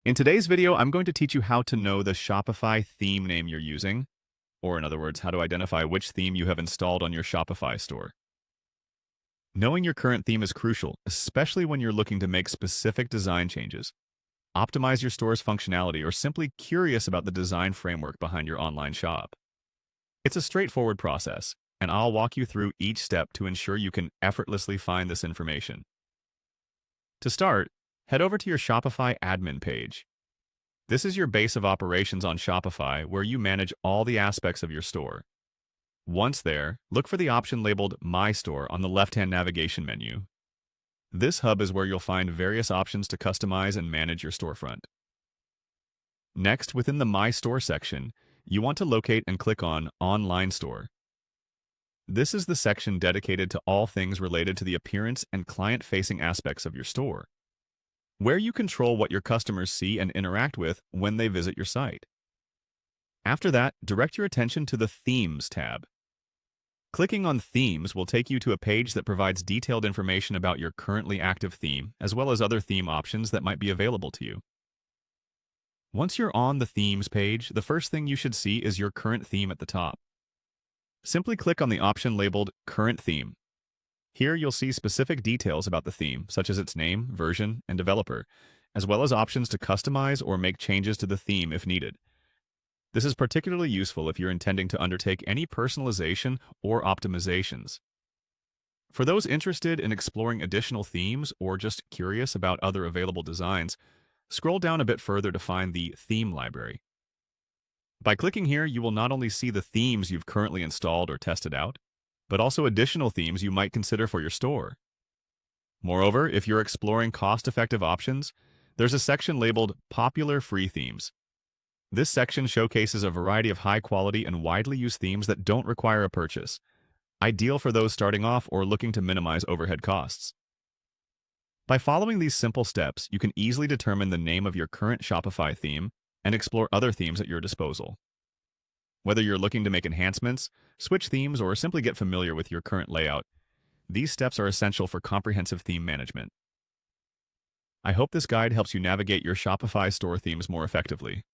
In today's video, I'm going to teach you how to know the Shopify theme name you're using, or in other words, how to identify which theme you have installed on your Shopify store. Knowing your current theme is crucial, especially when you're looking to make specific design changes, optimize your store's functionality, or simply curious about the design framework behind your online shop. It's a straightforward process, and I'll walk you through each step to ensure you can effortlessly find this information. To start, head over to your Shopify admin page. This is your base of operations on Shopify where you manage all the aspects of your store. Once there, look for the option labeled My Store on the left-hand navigation menu. This hub is where you'll find various options to customize and manage your storefront. Next, within the My Store section, you want to locate and click on Online Store. This is the section dedicated to all things related to the appearance and client-facing aspects of your store, where you control what your customers see and interact with when they visit your site. After that, direct your attention to the Themes tab. Clicking on Themes will take you to a page that provides detailed information about your currently active theme, as well as other theme options that might be available to you. Once you're on the Themes page, the first thing you should see is your current theme at the top. Simply click on the option labeled Current Theme. Here you'll see specific details about the theme, such as its name, version, and developer, as well as options to customize or make changes to the theme if needed. This is particularly useful if you're intending to undertake any personalization or optimizations. For those interested in exploring additional themes or just curious about other available designs, scroll down a bit further to find the Theme Library. By clicking here, you will not only see the themes you've currently installed or tested out, but also additional themes you might consider for your store. Moreover, if you're exploring cost-effective options, there's a section labeled Popular Free Themes. This section showcases a variety of high-quality and widely used themes that don't require a purchase, ideal for those starting off or looking to minimize overhead costs. By following these simple steps, you can easily determine the name of your current Shopify theme and explore other themes at your disposal. Whether you're looking to make enhancements, switch themes, or simply get familiar with your current layout, these steps are essential for comprehensive theme management. I hope this guide helps you navigate your Shopify store themes more effectively.